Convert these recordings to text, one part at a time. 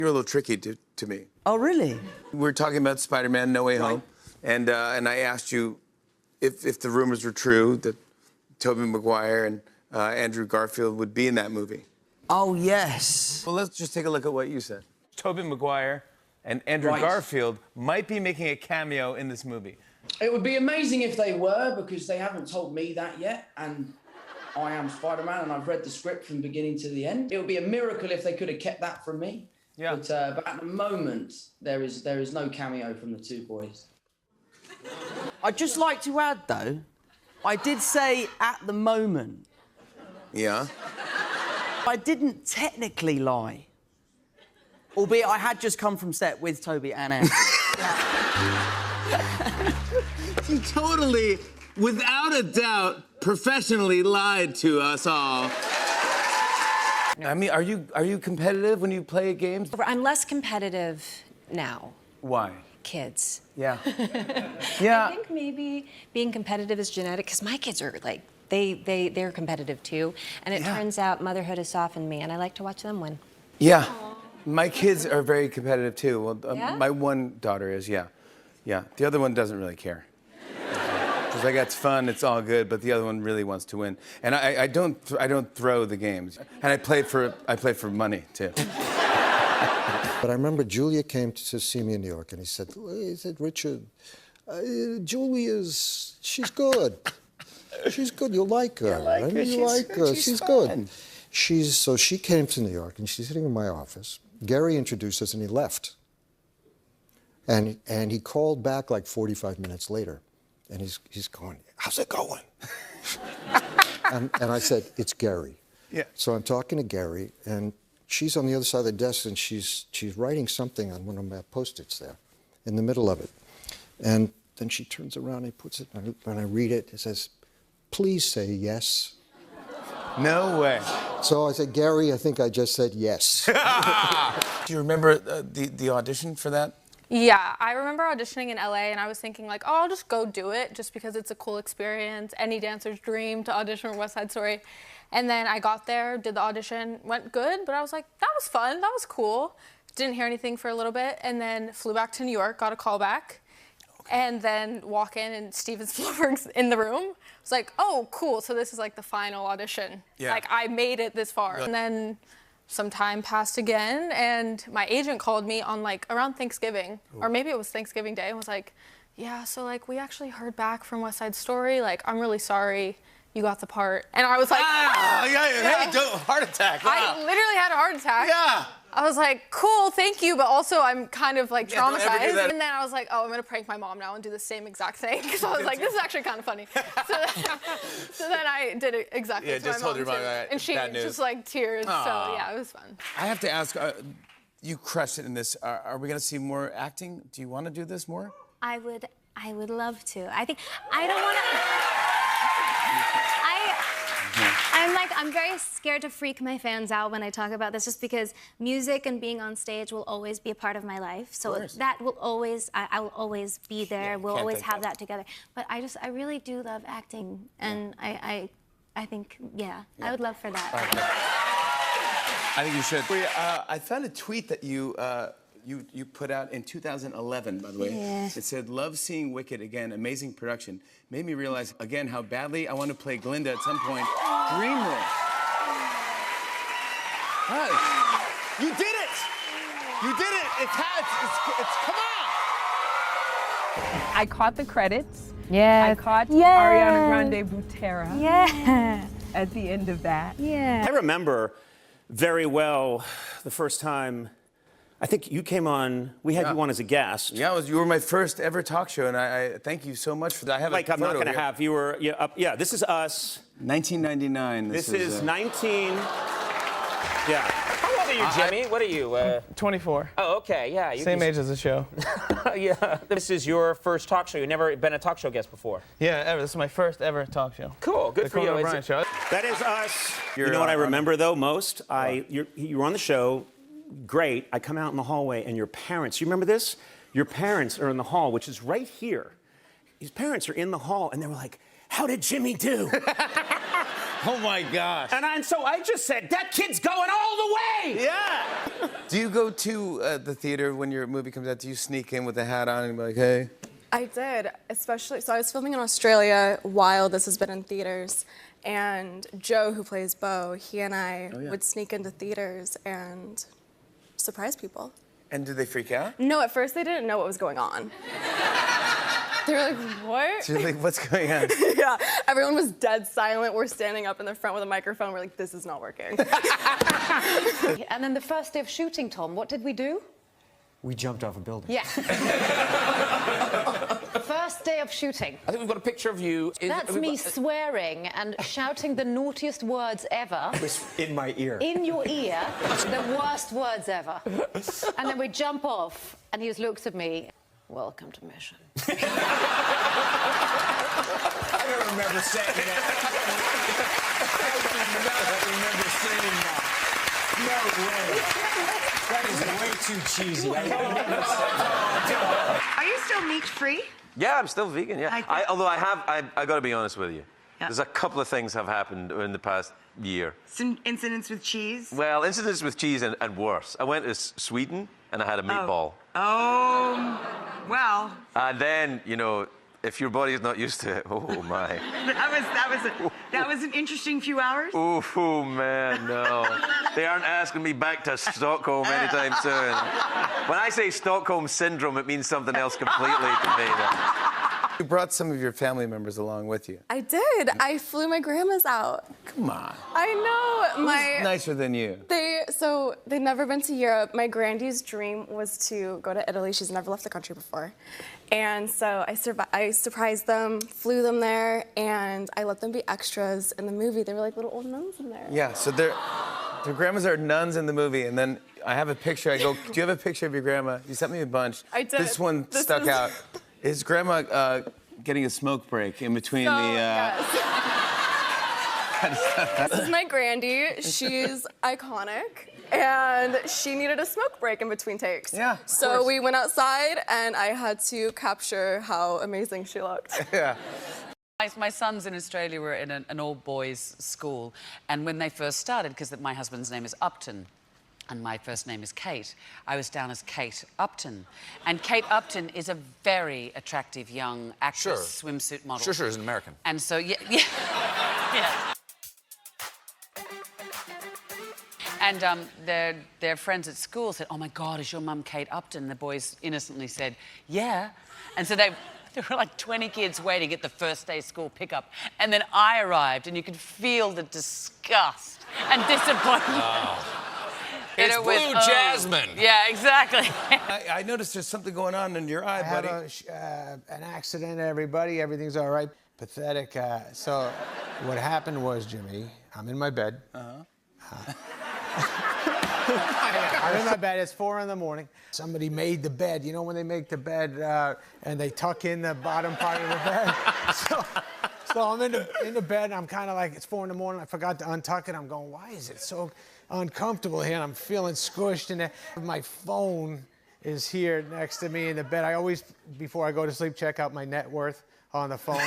You're a little tricky to me. Oh, really? We're talking about Spider-Man No Way Home, and I asked you if the rumors were true that Tobey Maguire and Andrew Garfield would be in that movie. Oh, yes. Well, let's just take a look at what you said. Tobey Maguire and Andrew Garfield might be making a cameo in this movie. It would be amazing if they were, because they haven't told me that yet, and I am Spider-Man and I've read the script from beginning to the end. It would be a miracle if they could have kept that from me. Yeah. But at the moment, there is no cameo from the two boys. I'd just like to add, though, I did say at the moment. Yeah? I didn't technically lie. Albeit I had just come from set with Toby and Andrew. You totally, without a doubt, professionally lied to us all. I mean, are you competitive when you play games? I'm less competitive now. Why? Kids. Yeah. Yeah. I think maybe being competitive is genetic, because my kids are like, they're competitive too. And it turns out motherhood has softened me, and I like to watch them win. Yeah. My kids are very competitive too. Well, Yeah? my one daughter is, yeah. Yeah. The other one doesn't really care. She's like, it's fun, it's all good, but the other one really wants to win. And I don't throw the games. And I play for money too. But I remember Julia came to see me in New York, and he said, Richard, she's good. She's good. You'll like her. You like her. She's good. So she came to New York, and she's sitting in my office. Gary introduced us, and he left. And he called back like 45 minutes later, and he's going, how's it going? and I said, it's Gary. Yeah. So I'm talking to Gary, and she's on the other side of the desk, and she's writing something on one of my Post-its there, in the middle of it. And then she turns around and puts it, and I read it. It says, please say yes. No way. So I said, Gary, I think I just said yes. Do you remember the audition for that? Yeah, I remember auditioning in LA, and I was thinking like, oh, I'll just go do it just because it's a cool experience. Any dancer's dream to audition for West Side Story. And then I got there, did the audition, went good, but I was like, that was fun, that was cool. Didn't hear anything for a little bit, and then flew back to New York, got a call back, and then walk in, and Steven Spielberg's in the room. I was like, oh, cool, so this is like the final audition. Yeah. Like, I made it this far. And then some time passed again, and my agent called me on like around Thanksgiving, or maybe it was Thanksgiving Day, and was like, yeah, so like we actually heard back from West Side Story, like I'm really sorry you got the part. And I was like, hey, heart attack. Wow. I literally had a heart attack. Yeah. I was like, cool, thank you, but also I'm kind of like don't ever do traumatized. that. And then I was like, oh, I'm gonna prank my mom now and do the same exact thing. Because I was like, this is actually kind of funny. So then I did it exactly to just my told mom your mom too. And she bad news. just like tears, so yeah, it was fun. I have to ask, you crushed it in this. Are we gonna see more acting? Do you want to do this more? I would love to. I don't want to. I'm very scared to freak my fans out when I talk about this, just because music and being on stage will always be a part of my life. So that will always, I will always be there. We'll always have that together. But I really do love acting, and I think, I would love for that. I think you should. I found a tweet that you put out in 2011, by the way. Yeah. It said, love seeing Wicked again, amazing production. Made me realize, again, how badly I want to play Glinda at some point. Dream role. You did it! You did it! It's come on! I caught the credits. Yeah. I caught Ariana Grande Butera. Yeah. At the end of that. Yeah. I remember very well the first time, I think you came on, we had you on as a guest. Yeah, you were my first ever talk show, and I thank you so much for that. I have like, a I'm not photo gonna here. have, you were, this is us. 1999. This is 19, How old are you, Jimmy? What are you? 24. Oh, okay, yeah. Same age as the show. Yeah. This is your first talk show. You've never been a talk show guest before. Yeah, ever. This is my first ever talk show. Cool, good The for you. Conan O'Brien show. that is us. You know what I remember though most? You were on the show, great. I come out in the hallway and your parents, you remember this? Your parents are in the hall, which is right here. His parents are in the hall and they were like, how did Jimmy do? Oh my gosh. And so I just said, that kid's going all the way! Yeah. Do you go to the theater when your movie comes out? Do you sneak in with a hat on and be like, hey? I did, especially, so I was filming in Australia while this has been in theaters, and Joe, who plays Bo, he and I would sneak into theaters and surprise people. And did they freak out? No, at first they didn't know what was going on. They were like, what? So you're like, what's going on? Yeah, everyone was dead silent. We're standing up in the front with a microphone. We're like, this is not working. And then the first day of shooting, Tom, what did we do? We jumped off a building. Yeah. First day of shooting. I think we've got a picture of you. That's me swearing and shouting the naughtiest words ever. In my ear. In your ear. The worst words ever. And then we jump off, and he just looks at me. Welcome to mission. I don't remember saying that. I do not remember saying that. No way. That is way too cheesy. I never said that. Are you still meat-free? Yeah, I'm still vegan, yeah. Although I got to be honest with you. Yeah. There's a couple of things have happened in the past year. Some incidents with cheese? Well, incidents with cheese and worse. I went to Sweden and I had a meatball. Oh, well. And then, you know, if your body's not used to it, oh my. that was an interesting few hours. Oh man, no. They aren't asking me back to Stockholm anytime soon. When I say Stockholm syndrome, it means something else completely to me. You brought some of your family members along with you. I did. I flew my grandmas out. Come on. I know. Who's nicer than you? They'd never been to Europe. My granddie's dream was to go to Italy. She's never left the country before. And so I surprised them, flew them there, and I let them be extras in the movie. They were like little old nuns in there. Yeah, so their grandmas are nuns in the movie, and then I have a picture. I go, do you have a picture of your grandma? You sent me a bunch. I did. This one stuck out. Is grandma getting a smoke break in between Yes. This is my Grandy. She's iconic. And she needed a smoke break in between takes. Yeah, so we went outside, and I had to capture how amazing she looked. Yeah. My sons in Australia were in an all-boys school, and when they first started, because my husband's name is Upton, and my first name is Kate, I was down as Kate Upton. And Kate Upton is a very attractive young actress, swimsuit model. Sure, is an American. And so, yeah. And their friends at school said, oh my God, is your mum Kate Upton? The boys innocently said, yeah. And so there were like 20 kids waiting at the first day school pickup. And then I arrived, and you could feel the disgust and disappointment. Oh. It's Blue Jasmine. Yeah, exactly. I noticed there's something going on in your eye, buddy. I had an accident, everybody. Everything's all right. Pathetic. So what happened was, Jimmy, I'm in my bed. I'm in my bed. It's 4 in the morning. Somebody made the bed. You know when they make the bed and they tuck in the bottom part of the bed? So I'm in the bed, and I'm kind of like, it's 4 in the morning. I forgot to untuck it. I'm going, why is it so uncomfortable here? And I'm feeling squished in there. My phone is here next to me in the bed. I always, before I go to sleep, check out my net worth on the phone.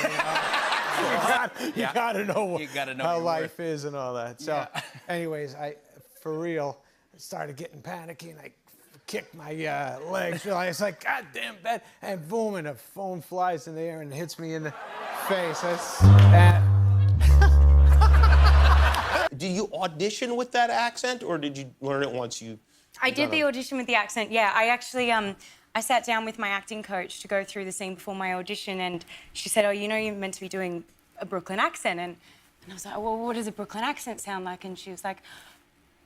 You gotta know how life is and all that. So, anyways, for real, started getting panicky, and I kicked my legs. It's like, God damn bed, and boom, and the phone flies in the air and hits me in the face. Do you audition with that accent, or did you learn it once you? I did the audition with the accent. Yeah, I actually I sat down with my acting coach to go through the scene before my audition, and she said, "Oh, you know, you're meant to be doing a Brooklyn accent," and I was like, "Well, what does a Brooklyn accent sound like?" And she was like,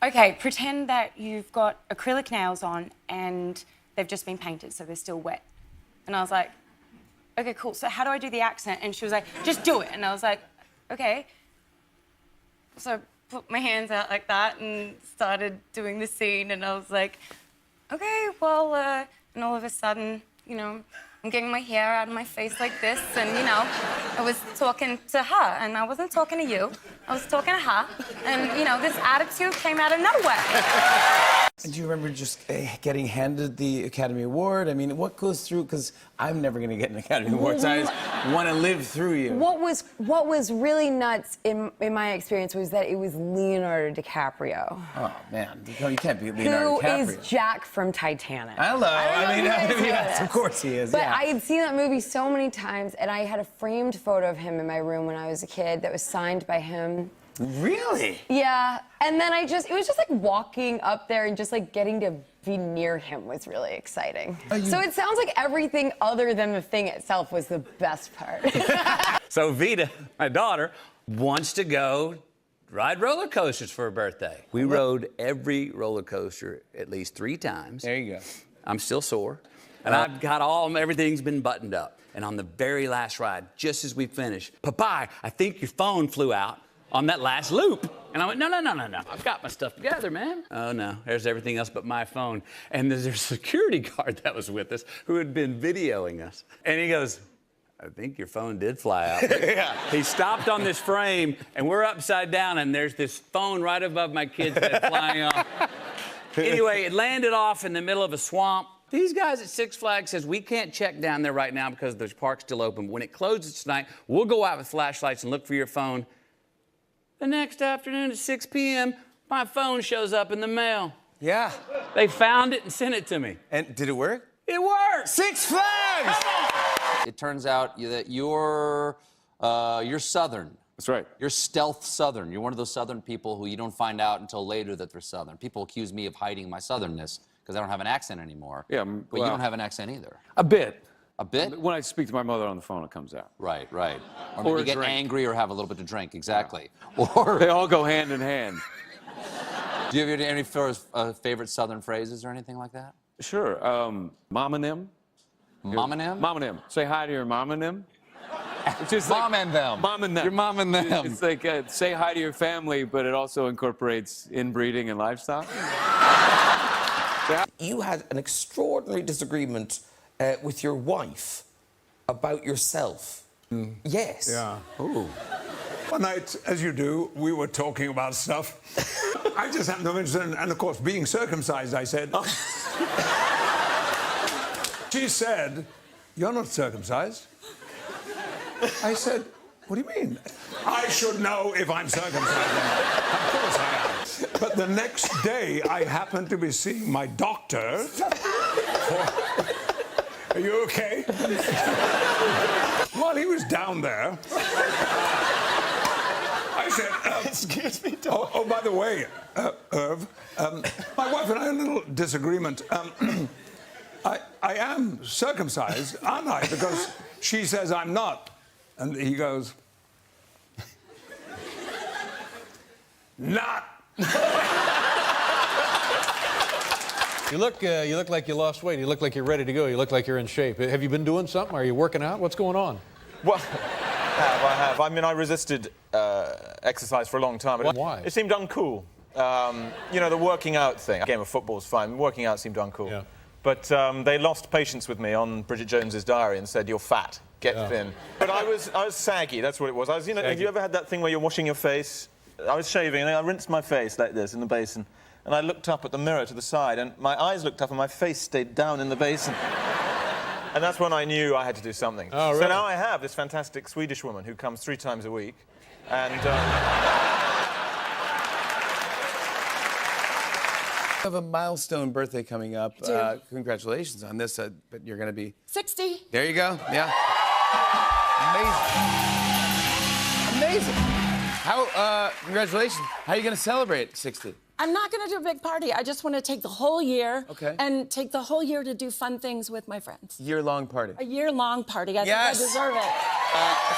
"Okay, pretend that you've got acrylic nails on and they've just been painted, so they're still wet." And I was like, "Okay, cool. So how do I do the accent?" And she was like, "Just do it." And I was like, "Okay." So I put my hands out like that and started doing the scene, and I was like, "Okay, well," and all of a sudden, you know, I'm getting my hair out of my face like this, and, you know, I was talking to her, and I wasn't talking to you. I was talking to her, and, you know, this attitude came out of nowhere. And do you remember just getting handed the Academy Award? I mean, what goes through? Because I'm never going to get an Academy Award, so I just want to live through you. What was really nuts in my experience was that it was Leonardo DiCaprio. Oh man, you can't beat Leonardo DiCaprio. Who is Jack from Titanic? Hello. I mean, yes, of course he is. But yeah. I had seen that movie so many times, and I had a framed photo of him in my room when I was a kid that was signed by him. Really? Yeah, and then it was just like walking up there and just like getting to be near him was really exciting. So it sounds like everything other than the thing itself was the best part. So Vita, my daughter, wants to go ride roller coasters for her birthday. We rode every roller coaster at least 3 times. There you go. I'm still sore. And I've got everything's been buttoned up. And on the very last ride, just as we finished, Popeye, I think your phone flew out on that last loop. And I went, no. I've got my stuff together, man. Oh, no. There's everything else but my phone. And there's a security guard that was with us who had been videoing us. And he goes, I think your phone did fly out. Yeah. He stopped on this frame, and we're upside down, and there's this phone right above my kid's head flying off. Anyway, it landed off in the middle of a swamp. These guys at Six Flags says we can't check down there right now because the park's still open. When it closes tonight, we'll go out with flashlights and look for your phone. The next afternoon at 6 p.m., my phone shows up in the mail. Yeah. They found it and sent it to me. And did it work? It worked! Six Flags! It turns out that you're Southern. That's right. You're stealth Southern. You're one of those Southern people who you don't find out until later that they're Southern. People accuse me of hiding my Southernness because I don't have an accent anymore. Yeah, but you don't have an accent either. A bit. A bit? When I speak to my mother on the phone, it comes out. Right. Or Or maybe a get drink. angry or have a little bit to drink, exactly. Yeah. Or they all go hand in hand. Do you have any favorite Southern phrases or anything like that? Sure. Mom and them. Mom and them? Mom and them. Say hi to your mom and them. It's just mom and them. Mom and them. Your mom and them. It's like say hi to your family, but it also incorporates inbreeding and livestock. You had an extraordinary disagreement with your wife about yourself. Yes. Yeah. Ooh. One night, as you do, we were talking about stuff. I just happened to mention, and of course, being circumcised, I said. She said, "You're not circumcised." I said, "What do you mean?" I should know if I'm circumcised. Of course I am. But the next day, I happened to be seeing my doctor. Are you okay? While he was down there, I said, excuse me, Doc. Oh, by the way, Irv, my wife and I had a little disagreement. I am circumcised, aren't I? Because she says I'm not. And he goes, not. You look like you lost weight. You look like you're ready to go. You look like you're in shape. Have you been doing something? Are you working out? What's going on? Well, I have. I mean, I resisted exercise for a long time. But Why? It seemed uncool. You know, the working out thing. A game of football's fine. Working out seemed uncool. Yeah. But they lost patience with me on Bridget Jones's Diary and said, "You're fat. Get thin." But I was saggy. That's what it was. I was. You know, have you ever had that thing where you're washing your face? I was shaving and I rinsed my face like this in the basin. And I looked up at the mirror to the side, and my eyes looked up, and my face stayed down in the basin. And that's when I knew I had to do something. Oh, really? So now I have this fantastic Swedish woman who comes 3 times a week, and... You have a milestone birthday coming up. Congratulations on this, but you're going to be... 60. There you go, yeah. Amazing. How, congratulations. How are you going to celebrate 60? I'm not going to do a big party. I just want to take the whole year and take the whole year to do fun things with my friends. Year-long party. A year-long party. I think I deserve it.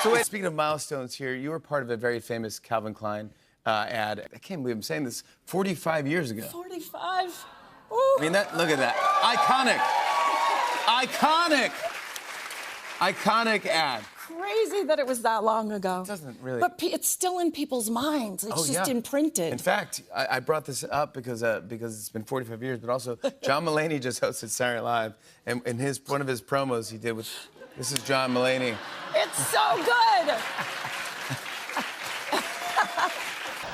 So wait, speaking of milestones here, you were part of a very famous Calvin Klein ad. I can't believe I'm saying this. 45 years ago. 45. Ooh. I mean, look at that. Iconic ad. Crazy that it was that long ago. It doesn't really... But it's still in people's minds. It's just imprinted. In fact, I brought this up because it's been 45 years, but also John Mulaney just hosted Saturday Night Live, and in one of his promos he did with... This is John Mulaney. It's so good!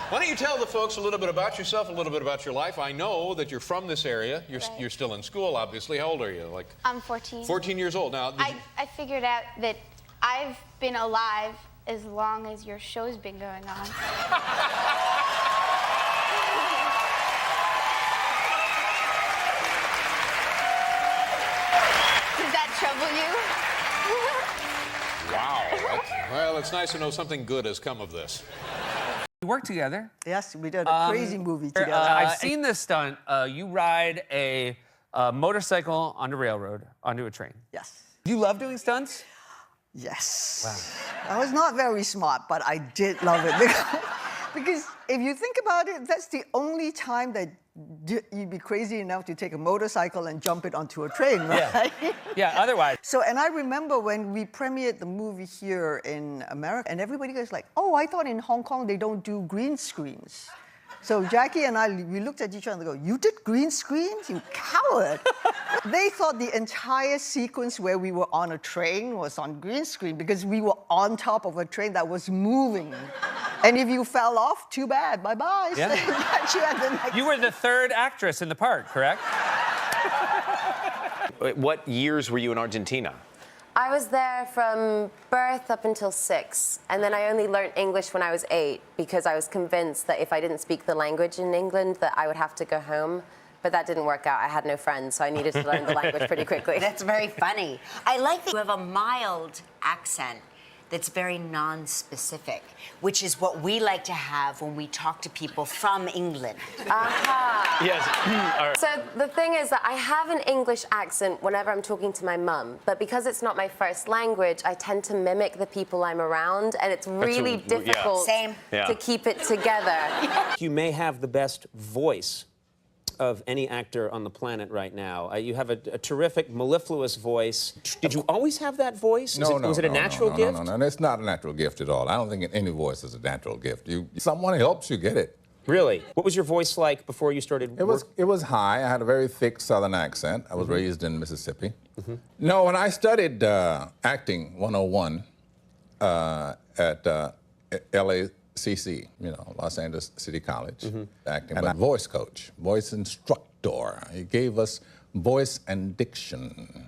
Why don't you tell the folks a little bit about yourself, a little bit about your life? I know that you're from this area. You're still in school, obviously. How old are you? Like I'm 14. 14 years old. Now, I figured out that I've been alive as long as your show's been going on. Does that trouble you? wow. Well, it's nice to know something good has come of this. We worked together. Yes, we did a crazy movie together. I've seen this stunt. You ride a motorcycle on the railroad onto a train. Yes. Do you love doing stunts? Yes. Wow. I was not very smart, but I did love it. Because if you think about it, that's the only time that you'd be crazy enough to take a motorcycle and jump it onto a train, right? Yeah, otherwise. So, and I remember when we premiered the movie here in America, and everybody goes like, oh, I thought in Hong Kong they don't do green screens. So Jackie and I, we looked at each other and go, you did green screens? You coward. They thought the entire sequence where we were on a train was on green screen because we were on top of a train that was moving. And if you fell off, too bad, bye-bye. Yeah. Catch you at the next. You were the third actress in the part, correct? What years were you in Argentina? I was there from birth up until 6, and then I only learned English when I was 8 because I was convinced that if I didn't speak the language in England that I would have to go home. But that didn't work out. I had no friends, so I needed to learn the language pretty quickly. That's very funny. I like that you have a mild accent that's very non-specific, which is what we like to have when we talk to people from England. Aha. Yes. All right. So the thing is that I have an English accent whenever I'm talking to my mum, but because it's not my first language, I tend to mimic the people I'm around, and it's really difficult to keep it together. You may have the best voice of any actor on the planet right now. You have a terrific, mellifluous voice. Did you always have that voice? Was it a natural gift? No, it's not a natural gift at all. I don't think any voice is a natural gift. Someone helps you get it. Really? What was your voice like before you started? It was high. I had a very thick Southern accent. I was raised in Mississippi. No, when I studied acting 101 at LACC, Los Angeles City College, acting, and a voice coach, voice instructor. He gave us voice and diction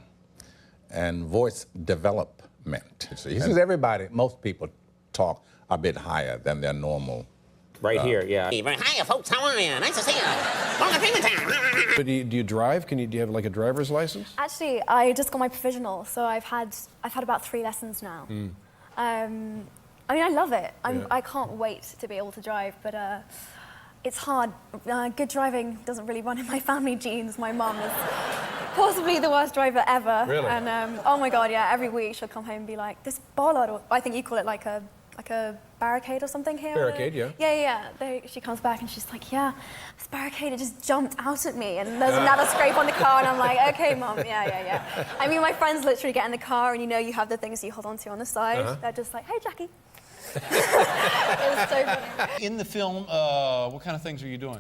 and voice development. So he says most people talk a bit higher than their normal. Right here, yeah. Hiya, folks. How are you? Nice to see you. Long time. But do you drive? Do you have like a driver's license? Actually, I just got my provisional, so I've had about 3 lessons now. I mean, I love it. I can't wait to be able to drive, but it's hard. Good driving doesn't really run in my family genes. My mum is possibly the worst driver ever. Really? And oh my God, yeah, every week she'll come home and be like, this bollard, or I think you call it like a barricade or something here. Barricade, yeah. Yeah. She comes back and she's like, yeah, this barricade, it just jumped out at me, and there's another scrape on the car, and I'm like, okay, Mum, yeah. I mean, my friends literally get in the car, and you have the things you hold onto on the side. They're just like, hey, Jackie. It was so funny. In the film, what kind of things are you doing?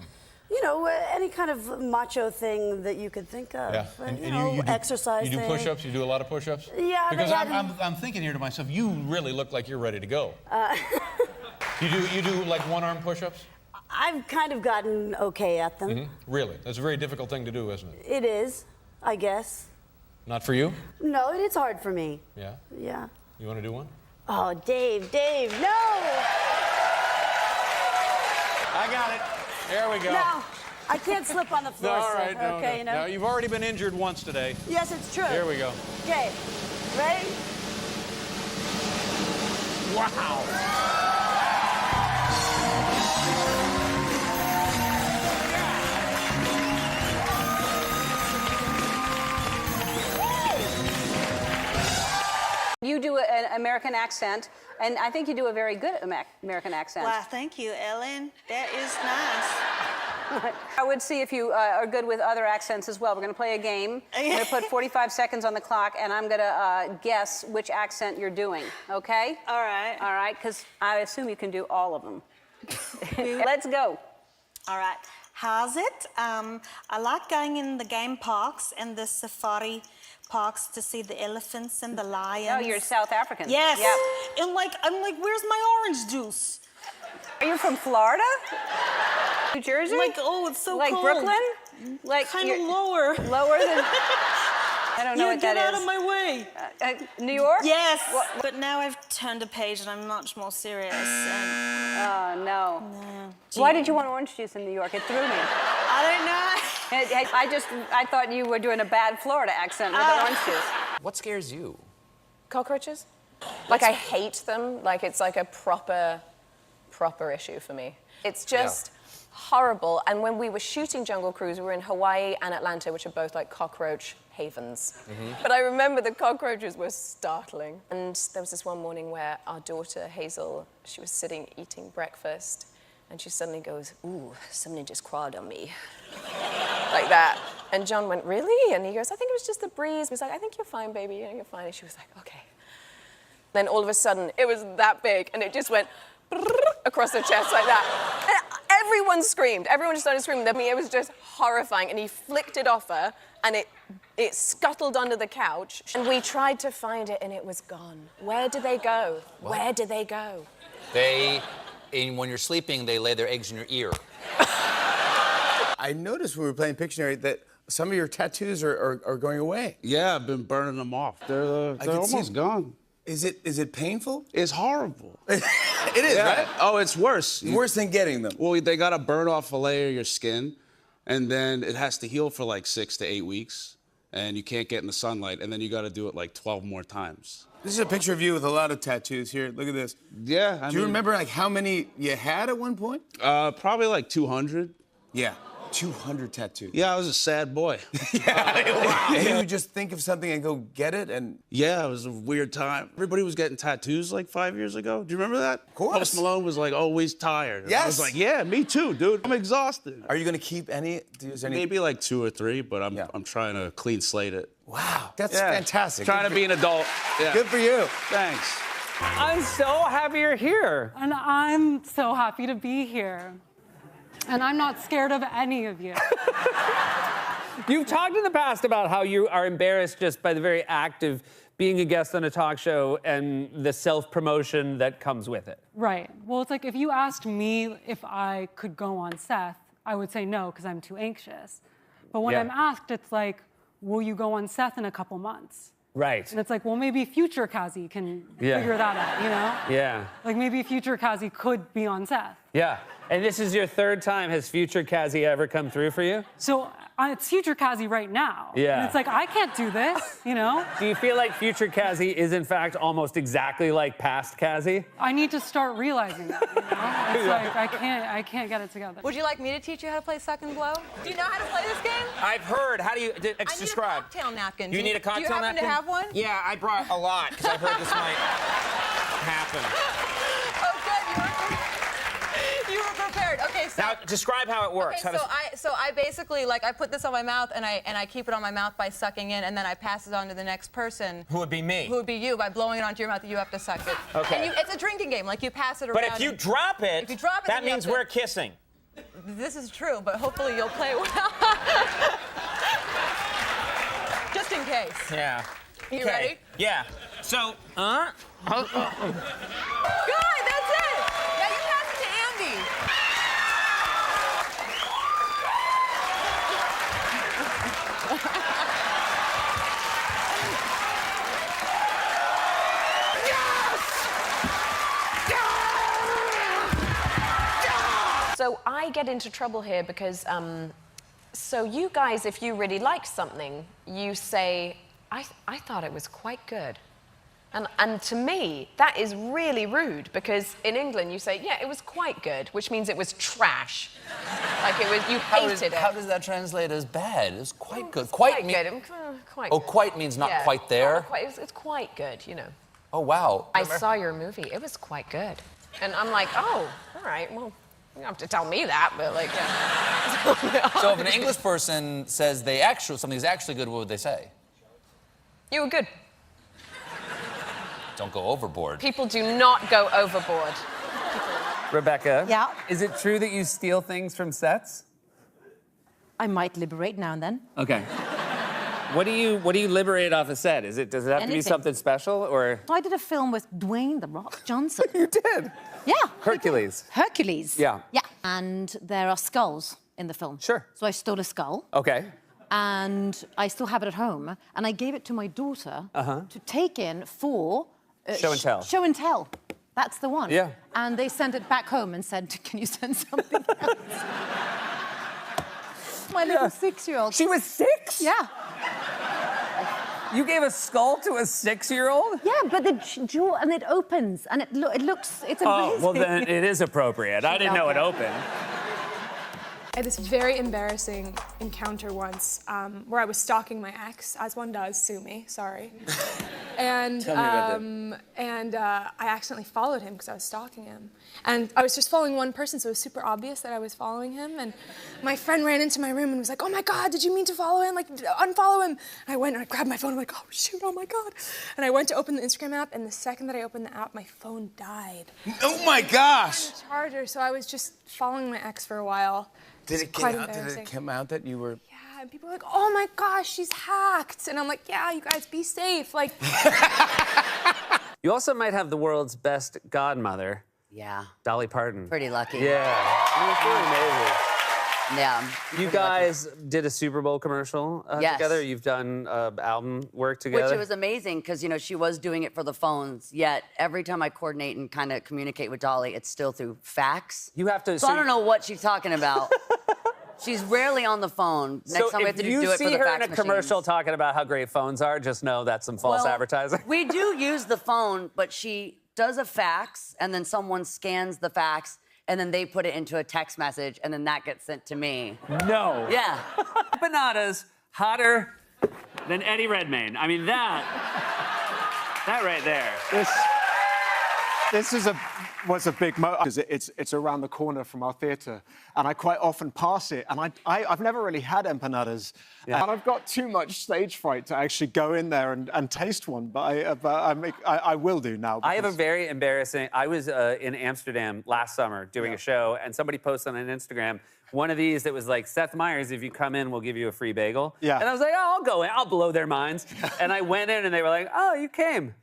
Any kind of macho thing that you could think of. Yeah. And you do, exercise You do thing. push-ups? You do a lot of push-ups? Yeah. Because I'm thinking here to myself, you really look like you're ready to go. You do like one-arm push-ups? I've kind of gotten okay at them. Really? That's a very difficult thing to do, isn't it? It is, I guess. Not for you? No, it's hard for me. Yeah? Yeah. You want to do one? Oh, Dave, no! I got it. There we go. No, I can't slip on the floor. All right, sir, okay, no. You've already been injured once today. Yes, it's true. Here we go. Okay, ready? Wow. You do an American accent, and I think you do a very good American accent. Well, thank you, Ellen. That is nice. I would see if you are good with other accents as well. We're going to play a game. I'm going to put 45 seconds on the clock, and I'm going to guess which accent you're doing, okay? All right. All right, because I assume you can do all of them. Let's go. All right. How's it? I like going in the game parks and the safari parks to see the elephants and the lions. Oh, you're South African. Yes. Yep. And I'm like, where's my orange juice? Are you from Florida? New Jersey? Like, oh, it's so like cold. Brooklyn? Like Kind of you're- lower. Lower than. I don't know Yeah, what get that out is. of my way. New York? Yes. But now I've turned a page and I'm much more serious. And No. no. Why did you want orange juice in New York? It threw me. I don't know. I thought you were doing a bad Florida accent with the orange juice. What scares you? Cockroaches? Like, I hate them. Like, it's like a proper issue for me. It's just horrible. And when we were shooting Jungle Cruise, we were in Hawaii and Atlanta, which are both like cockroach havens. But I remember the cockroaches were startling. And there was this one morning where our daughter, Hazel, she was sitting eating breakfast, and she suddenly goes, ooh, something just crawled on me. Like that. And John went, really? And he goes, I think it was just the breeze. He was like, I think you're fine, baby. You're fine. And she was like, okay. Then all of a sudden, it was that big, and it just went across her chest like that. And everyone screamed. Everyone just started screaming. I mean, it was just horrifying. And he flicked it off her, and it scuttled under the couch. And we tried to find it, and it was gone. Where did they go? What? Where did they go? When you're sleeping, they lay their eggs in your ear. I noticed when we were playing Pictionary that some of your tattoos are going away. Yeah, I've been burning them off. They're almost gone. Is it painful? It's horrible. It is, right? Oh, it's worse. Worse than getting them. Well, they gotta burn off a layer of your skin, and then it has to heal for like 6 to 8 weeks, and you can't get in the sunlight, and then you gotta do it like 12 more times. This is a picture of you with a lot of tattoos here. Look at this. Yeah. Do you remember like how many you had at one point? Probably like 200. Yeah. 200 tattoos. Yeah, I was a sad boy. And you just think of something and go get it and... Yeah, it was a weird time. Everybody was getting tattoos like 5 years ago. Do you remember that? Of course. Post Malone was like always tired. And Yes. I was like, yeah, me too, dude. I'm exhausted. Are you gonna keep any? Maybe like 2 or 3, but I'm trying to clean slate it. Wow, that's fantastic. Trying to be an adult. Yeah. Good for you. Thanks. I'm so happy you're here. And I'm so happy to be here. And I'm not scared of any of you. You've talked in the past about how you are embarrassed just by the very act of being a guest on a talk show and the self-promotion that comes with it. Right. Well, it's like if you asked me if I could go on Seth, I would say no because I'm too anxious. But when I'm asked, it's like, will you go on Seth in a couple months? Right. And it's like, well, maybe future Kazi can figure that out, you know? Yeah. Like maybe future Kazi could be on Seth. Yeah. And this is your third time. Has future Kazi ever come through for you? So it's future Kazi right now. Yeah. And it's like, I can't do this, you know? Do you feel like future Kazi is in fact almost exactly like past Kazi? I need to start realizing that, you know? It's like, I can't get it together. Would you like me to teach you how to play suck and blow? Do you know how to play this game? I've heard. How do you describe? I need a cocktail napkin. You need a cocktail napkin? Do you happen napkin? to have one? Yeah, I brought a lot because I heard this might happen. Oh, good. You were prepared. Okay, so Now describe how it works. Okay, so I basically I put this on my mouth and I keep it on my mouth by sucking in, and then I pass it on to the next person. Who would be me? Who would be you by blowing it onto your mouth? You have to suck it. Okay. And it's a drinking game. Like you pass it around. But if you drop it, if you drop it, that then you means have to- we're kissing. This is true, but hopefully you'll play well. Just in case. Yeah. You ready? Yeah. So, Good, that's it. Now you pass it to Andy. So I get into trouble here because, so you guys, if you really like something, you say, I thought it was quite good. And to me, that is really rude because in England you say, yeah, it was quite good, which means it was trash. Like it was, you hated it. How does that translate as bad? It was quite good. Quite good. Quite Oh, good. quite means not Yeah, quite there? not quite, it's quite good, you know. Oh, wow. I saw your movie. It was quite good. And I'm like, oh, all right, well, you don't have to tell me that, but like... So if an English person says something's actually good, what would they say? You were good. Don't go overboard. People do not go overboard. Rebecca. Yeah? Is it true that you steal things from sets? I might liberate now and then. Okay. What do you liberate off a set? Does it have to be Anything. something special or? I did a film with Dwayne "The Rock" Johnson. You did? Yeah. Hercules. Hercules. Yeah. Yeah. And there are skulls in the film. Sure. So I stole a skull. Okay. And I still have it at home. And I gave it to my daughter to take in for... Show and tell. Show and tell. That's the one. Yeah. And they sent it back home and said, can you send something else? My little 6-year-old. She was 6? Yeah. You gave a skull to a 6-year-old? Yeah, but the jaw, and it opens, and it looks, it's amazing. Oh, well then it is appropriate. I didn't know it opened. I had this very embarrassing encounter once where I was stalking my ex, as one does. Sue me, sorry. And Tell me about that. I accidentally followed him because I was stalking him. And I was just following one person, so it was super obvious that I was following him. And my friend ran into my room and was like, "Oh my God, did you mean to follow him? Like, unfollow him." And I went and I grabbed my phone. I'm like, "Oh shoot, oh my God!" And I went to open the Instagram app, and the second that I opened the app, my phone died. Oh my gosh! Charger. So I was just following my ex for a while. Did it Quite get out? Did embarrassing. it come out that you were? Yeah, and people were like, "Oh my gosh, she's hacked," and I'm like, "Yeah, you guys be safe." Like, You also might have the world's best godmother, Yeah. Dolly Parton. Pretty lucky. Yeah. It's really amazing. Yeah. You guys did a Super Bowl commercial Yes. together. You've done album work together. Which it was amazing because, you know, she was doing it for the phones, yet every time I coordinate and kind of communicate with Dolly, it's still through fax. You have to... So I don't know what she's talking about. She's rarely on the phone. Next time we have to do it for the fax If you see her in a machines. commercial talking about how great phones are, just know that's some false advertising. We do use the phone, but she does a fax, and then someone scans the fax, and then they put it into a text message, and then that gets sent to me. No. Yeah. Empanadas hotter than Eddie Redmayne. I mean, that right there. This was a big moment because it's around the corner from our theatre, and I quite often pass it, and I've never really had empanadas, and I've got too much stage fright to actually go in there and taste one, but I will do now. I have a very embarrassing... I was in Amsterdam last summer doing a show, and somebody posted on Instagram one of these that was like, "Seth Meyers, if you come in, we'll give you a free bagel." Yeah. And I was like, "Oh, I'll go in. I'll blow their minds." And I went in, and they were like, "Oh, you came."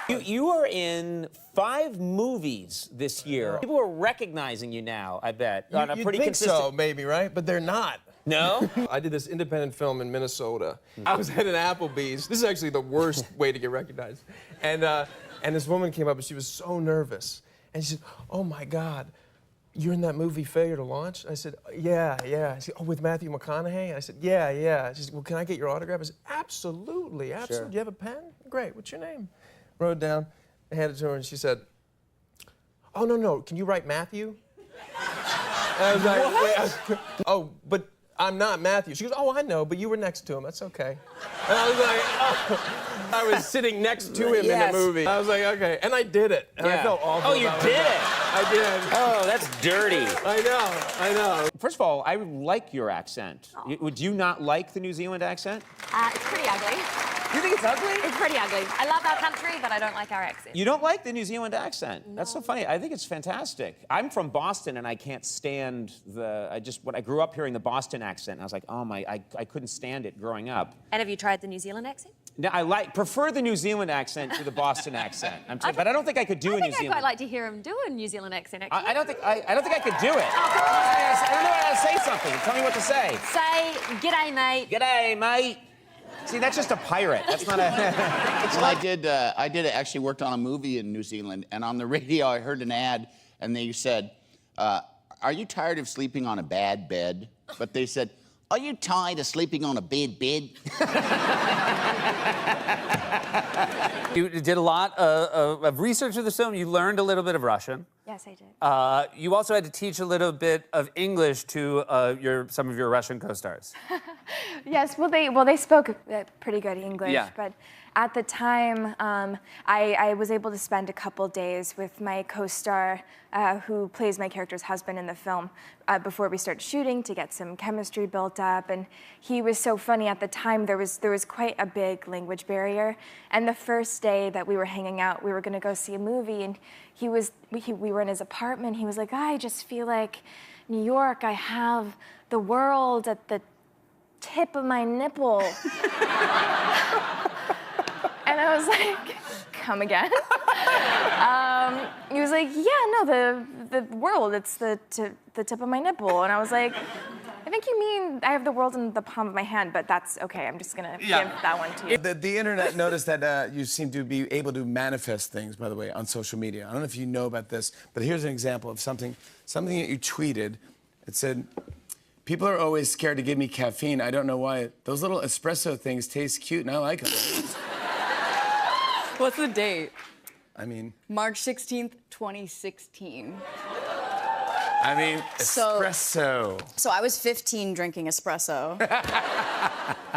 You are in 5 movies this year. People are recognizing you now, I bet, on a pretty consistent... so, maybe, right? But they're not. No? I did this independent film in Minnesota. I was at an Applebee's. This is actually the worst way to get recognized. And this woman came up, and she was so nervous. And she said, "Oh, my God, you're in that movie Failure to Launch?" I said, "Yeah, yeah." She said, "Oh, with Matthew McConaughey?" I said, "Yeah, yeah." She said, "Well, can I get your autograph?" I said, "Absolutely, absolutely. Sure. Do you have a pen? Great. What's your name?" Wrote it down, I handed it to her, and she said, "Oh, no, can you write Matthew?" And I was like, "Wait, oh, but I'm not Matthew." She goes, "Oh, I know, but you were next to him. That's okay." And I was like, oh. I was sitting next to him in the movie. I was like, okay. And I did it. And I felt awful. Oh, you about did it. it? I did. Oh, that's dirty. I know. First of all, I like your accent. Would you not like the New Zealand accent? It's pretty ugly. You think it's ugly? It's pretty ugly. I love our country, but I don't like our accent. You don't like the New Zealand accent? No. That's so funny. I think it's fantastic. I'm from Boston, and I can't stand when I grew up hearing the Boston accent, and I was like, oh my, I couldn't stand it growing up. And have you tried the New Zealand accent? No, prefer the New Zealand accent to the Boston accent. But I don't think I could do a New Zealand. I think I'd quite like to hear him do a New Zealand accent, actually. I don't think I could do it. I don't know how to say something. Tell me what to say. Say, "G'day, mate." G'day, mate. See, that's just a pirate. That's not a... Well, I actually worked on a movie in New Zealand, and on the radio I heard an ad, and they said, "Are you tired of sleeping on a bad bed?" But they said, "Are you tired of sleeping on a bad bed?" You did a lot of research for this film. You learned a little bit of Russian. Yes, I did. You also had to teach a little bit of English to some of your Russian co-stars. Yes, well, they spoke pretty good English, Yeah. but at the time, I was able to spend a couple days with my co-star, who plays my character's husband in the film, before we started shooting to get some chemistry built up. And he was so funny. At the time, there was quite a big language barrier. And the first day that we were hanging out, we were going to go see a movie, and we were in his apartment. He was like, "I just feel like New York. I have the world at the tip of my nipple." And I was like, come again? He was like, yeah, no, the world, it's the tip of my nipple. And I was like, I think you mean I have the world in the palm of my hand, but that's okay. I'm just gonna give that one to you. The internet noticed that you seem to be able to manifest things, by the way, on social media. I don't know if you know about this, but here's an example of something that you tweeted. It said, people are always scared to give me caffeine. I don't know why. Those little espresso things taste cute, and I like them. What's the date? I mean... March 16th, 2016. I mean, espresso. So I was 15 drinking espresso,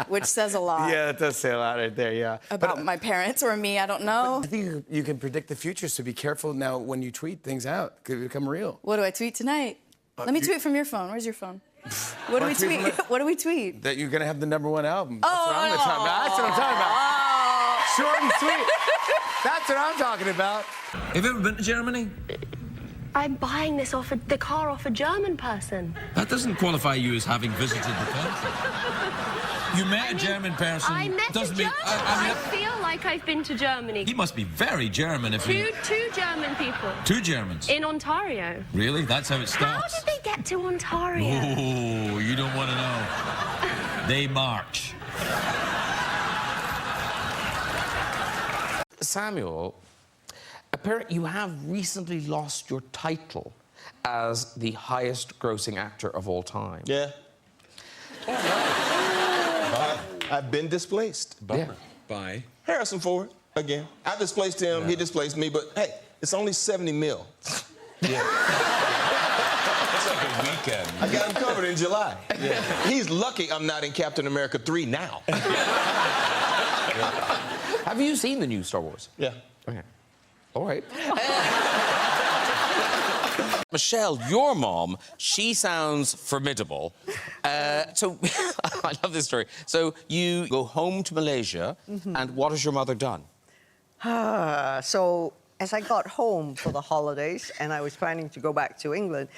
which says a lot. Yeah, that does say a lot right there, yeah. About my parents or me, I don't know. I think you can predict the future, so be careful now when you tweet things out. It could become real. What do I tweet tonight? Let me tweet from your phone. Where's your phone? What do we tweet? What do we tweet? That you're gonna have the #1 album. Oh, That's what I'm talking about. Short and sweet. That's what I'm talking about. Have you ever been to Germany? I'm buying this the car off a German person. That doesn't qualify you as having visited the country. You met a German person. I met a German. I feel like I've been to Germany. He must be very German if you... Two German people. 2 Germans? In Ontario. Really? That's how it starts? How did they get to Ontario? Oh, you don't want to know. They march. Samuel, apparently you have recently lost your title as the highest grossing actor of all time. Yeah. I've been displaced. By? Harrison Ford, again. I displaced him, he displaced me, but hey, it's only 70 mil. Yeah. It's like a weekend. I got him covered in July. Yeah. He's lucky I'm not in Captain America 3 now. Have you seen the new Star Wars? Yeah. Okay. All right. Michelle, your mom, she sounds formidable. So, I love this story. So, you go home to Malaysia, and what has your mother done? So, as I got home for the holidays, and I was planning to go back to England,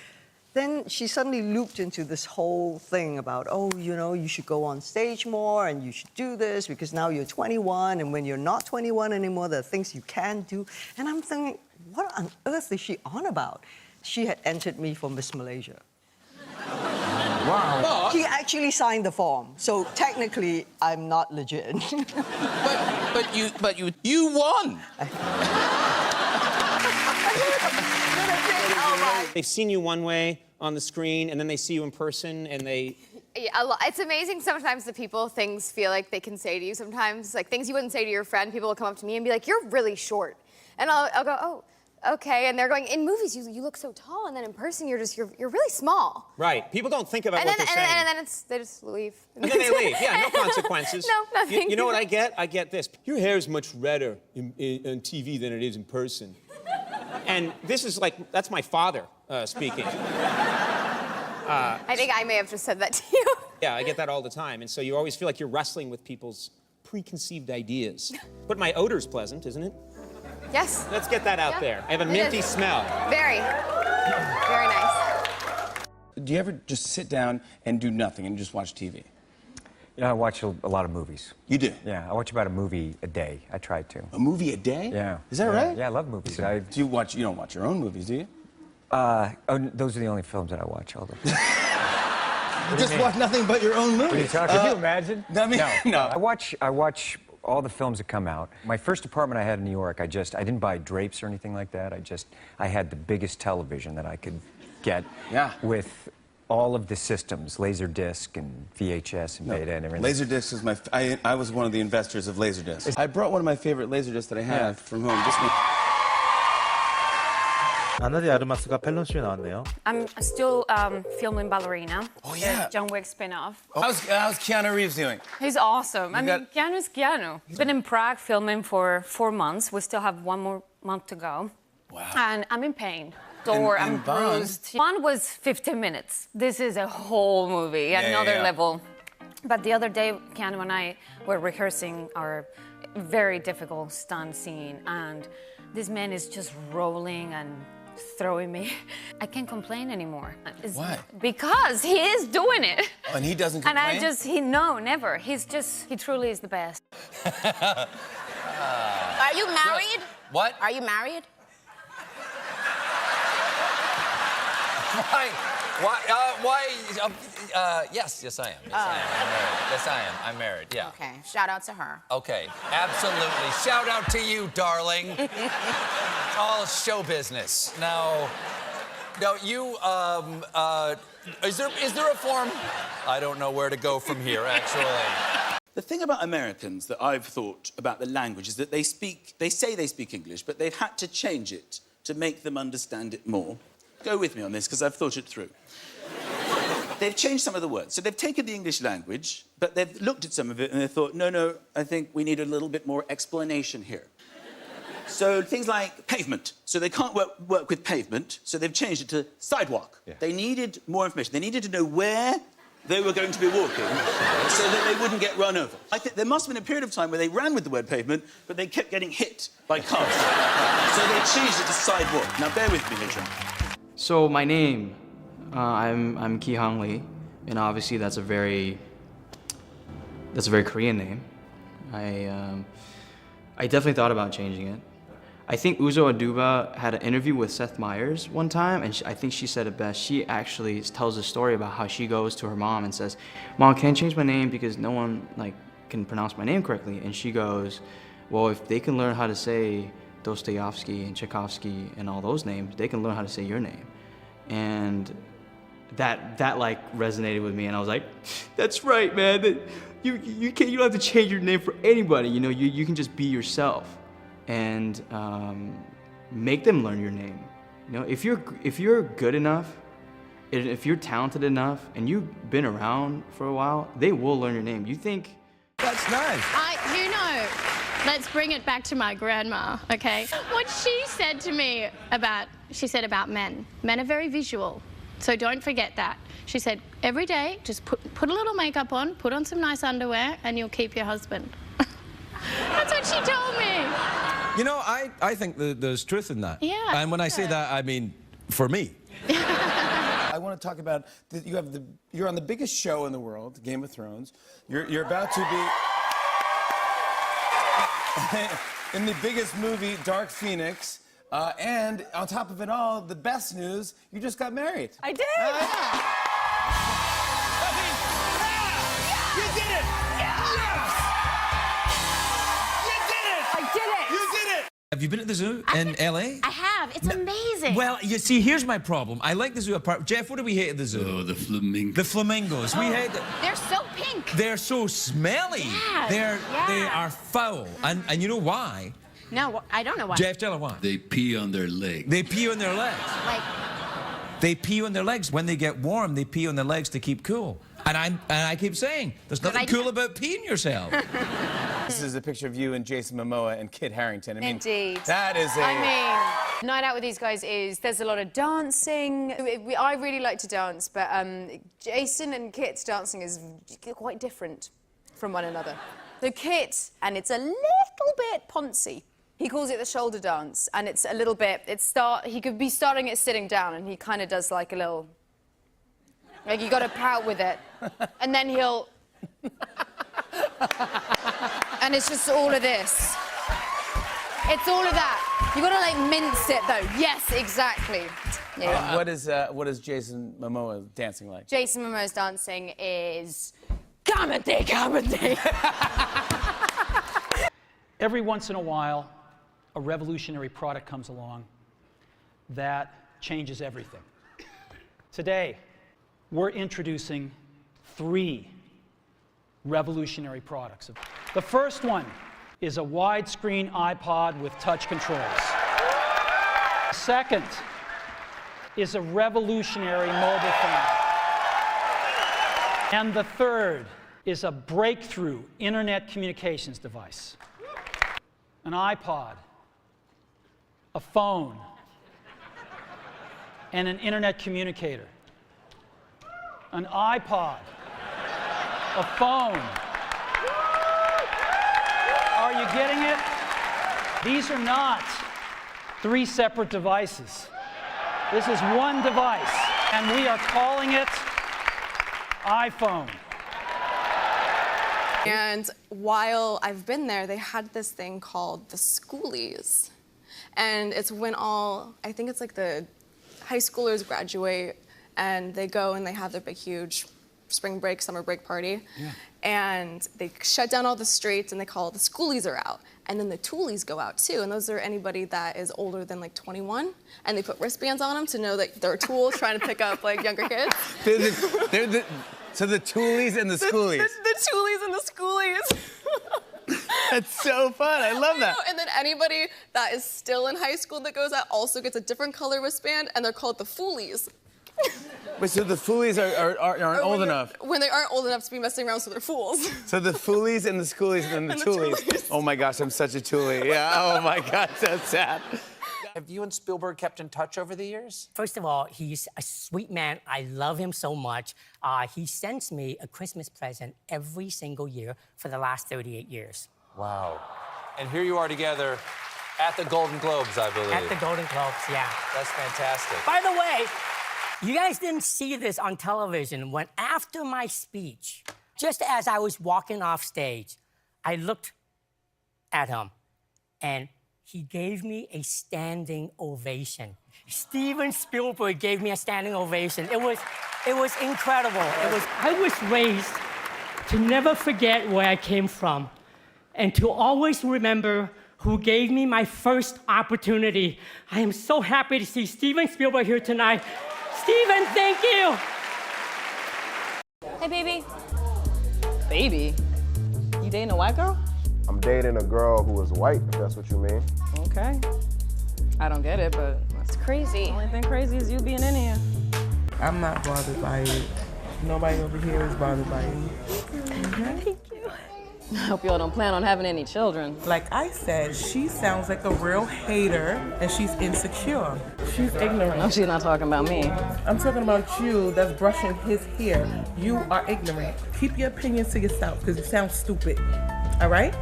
then she suddenly looped into this whole thing about, oh, you know, you should go on stage more, and you should do this, because now you're 21, and when you're not 21 anymore, there are things you can do. And I'm thinking, what on earth is she on about? She had entered me for Miss Malaysia. Wow. She actually signed the form, so technically I'm not legit. but you won. They've seen you one way on the screen, and then they see you in person, and they... Yeah, it's amazing sometimes the people things feel like they can say to you sometimes. Like things you wouldn't say to your friend, people will come up to me and be like, you're really short. And I'll go, oh, okay. And they're going, in movies, you look so tall, and then in person, you're really small. Right. People don't think about what they're saying. And then they just leave. And then they leave. Yeah, no consequences. No, nothing. You know what I get? I get this. Your hair is much redder on TV than it is in person. And this is like, that's my father speaking. I think I may have just said that to you. Yeah, I get that all the time. And so you always feel like you're wrestling with people's preconceived ideas. But my odor's pleasant, isn't it? Yes. Let's get that out there. I have a minty smell. Very nice. Do you ever just sit down and do nothing and just watch TV? Yeah, I watch a lot of movies. You do? Yeah, I watch about a movie a day. I try to. A movie a day? Yeah. Is that right? Yeah, I love movies. So you don't watch your own movies, do you? Those are the only films that I watch all the time. You just watch nothing but your own movies. Could you imagine? I mean, no. I watch all the films that come out. My first apartment I had in New York, I didn't buy drapes or anything like that. I had the biggest television that I could get with all of the systems, Laserdisc and VHS and Beta and everything. Laserdisc is I was one of the investors of Laserdisc. I brought one of my favorite Laserdiscs that I have from home. 아나데 아르마스가 펠론쇼에 나왔네요. I'm still filming Ballerina. Oh, yeah. John Wick spin-off. How's Keanu Reeves doing? He's awesome. Keanu's Keanu. He's been in Prague filming for 4 months. We still have 1 more month to go. Wow. And I'm in pain. I'm bruised. One was 15 minutes. This is a whole movie, another level. But the other day, Keanu and I were rehearsing our very difficult stunt scene, and this man is just rolling and throwing me. I can't complain anymore. Why? Because he is doing it. Oh, and he doesn't complain? And no, never. He truly is the best. Are you married? What? Are you married? Why? Yes, I am. Yes, I am. I'm married. Yes, I am. I'm married. Yeah. Okay. Shout out to her. Okay. Absolutely. Shout out to you, darling. It's all show business. Now, you. Is there a form? I don't know where to go from here, actually. The thing about Americans that I've thought about the language is that they say they speak English, but they've had to change it to make them understand it more. Go with me on this, because I've thought it through. They've changed some of the words. So they've taken the English language, but they've looked at some of it and they thought, no, I think we need a little bit more explanation here. So things like pavement. So they can't work with pavement, so they've changed it to sidewalk. Yeah. They needed more information. They needed to know where they were going to be walking so that they wouldn't get run over. I think there must have been a period of time where they ran with the word pavement, but they kept getting hit by cars. So they changed it to sidewalk. Now, bear with me, Richard. So my name, I'm Ki-hang Lee, and obviously that's a very Korean name. I definitely thought about changing it. I think Uzo Aduba had an interview with Seth Meyers one time, and I think she said it best. She actually tells a story about how she goes to her mom and says, "Mom, can I change my name because no one can pronounce my name correctly?" And she goes, "Well, if they can learn how to say Dostoevsky and Tchaikovsky and all those names, they can learn how to say your name." And that resonated with me, and I was like, "That's right, man. You don't have to change your name for anybody. You know, you can just be yourself." And make them learn your name. You know, if you're good enough, if you're talented enough, and you've been around for a while, they will learn your name. You think that's nice. Let's bring it back to my grandma, okay? What she said to me about men. Men are very visual, so don't forget that. She said, every day, just put a little makeup on, put on some nice underwear, and you'll keep your husband. That's what she told me. You know, I think there's truth in that. Yeah. And when I say that, I mean for me. I want to talk about you're on the biggest show in the world, Game of Thrones. You're about to be in the biggest movie, Dark Phoenix, and on top of it all, the best news: you just got married. I did. You did it! Have you been at the zoo in LA? I have. It's amazing. Well, you see, here's my problem. I like the zoo apart. Jeff, what do we hate at the zoo? Oh, the flamingos. The flamingos. We hate them. They're so pink. They're so smelly. Yeah. They are foul. And you know why? No, I don't know why. Jeff, tell her why. They pee on their legs. They pee on their legs. They pee on their legs. When they get warm, they pee on their legs to keep cool. And I keep saying, there's nothing cool about peeing yourself. This is a picture of you and Jason Momoa and Kit Harington. I mean, Indeed. that is Night out with these guys there's a lot of dancing. I really like to dance, but Jason and Kit's dancing is quite different from one another. So Kit, and it's a little bit poncy. He calls it the shoulder dance, and it's a little bit, he could be starting it sitting down, and he kind of does like a little, you got to pout with it. And then he'll, and it's just all of this. It's all of that. You got to mince it though. Yes, exactly. Yeah. What is Jason Momoa dancing like? Jason Momoa's dancing is comedy. Every once in a while, a revolutionary product comes along that changes everything. Today, we're introducing 3 revolutionary products. The first one is a widescreen iPod with touch controls. Second is a revolutionary mobile phone. And the third is a breakthrough internet communications device. An iPod, a phone, and an internet communicator. An iPod, a phone. Are you getting it? These are not 3 separate devices. This is one device, and we are calling it iPhone. And while I've been there, they had this thing called the Schoolies. And it's when I think it's like the high schoolers graduate and they go and they have their big, huge spring break, summer break party. Yeah. And they shut down all the streets and they call it the Schoolies are out. And then the Toolies go out too. And those are anybody that is older than like 21. And they put wristbands on them to know that they're a tool trying to pick up like younger kids. So the Toolies and the Schoolies. The Toolies and the Schoolies. That's so fun. I love that. And then anybody that is still in high school that goes out also gets a different color wristband, and they're called the Foolies. Wait, so the Foolies aren't old enough? When they aren't old enough to be messing around, so they're fools. So the Foolies and the Schoolies and the Toolies. Oh my gosh, I'm such a Toolie. Yeah, oh my God, so sad. Have you and Spielberg kept in touch over the years? First of all, he's a sweet man. I love him so much. He sends me a Christmas present every single year for the last 38 years. Wow. And here you are together at the Golden Globes, I believe. At the Golden Globes, yeah. That's fantastic. By the way, you guys didn't see this on television when after my speech, just as I was walking off stage, I looked at him and he gave me a standing ovation. Steven Spielberg gave me a standing ovation. It was incredible. I was raised to never forget where I came from and to always remember who gave me my first opportunity. I am so happy to see Steven Spielberg here tonight. Steven, thank you. Hey, baby. Baby? You dating a white girl? I'm dating a girl who is white, if that's what you mean. Okay. I don't get it, but that's crazy. The only thing crazy is you being in here. I'm not bothered by it. Nobody over here is bothered by it. Thank you. I hope y'all don't plan on having any children. Like I said, she sounds like a real hater and she's insecure. She's ignorant. No, she's not talking about me. I'm talking about you that's brushing his hair. You are ignorant. Keep your opinions to yourself because you sound stupid. All right?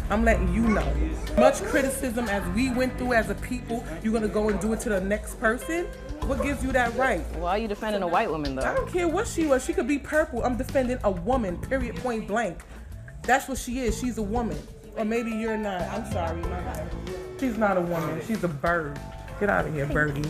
I'm letting you know. Much criticism as we went through as a people, you're gonna go and do it to the next person? What gives you that right? Why are you defending a white woman, though? I don't care what she was. She could be purple. I'm defending a woman, period, point blank. That's what she is. She's a woman. Or maybe you're not. I'm sorry, my bad. She's not a woman. She's a bird. Get out of here, birdie.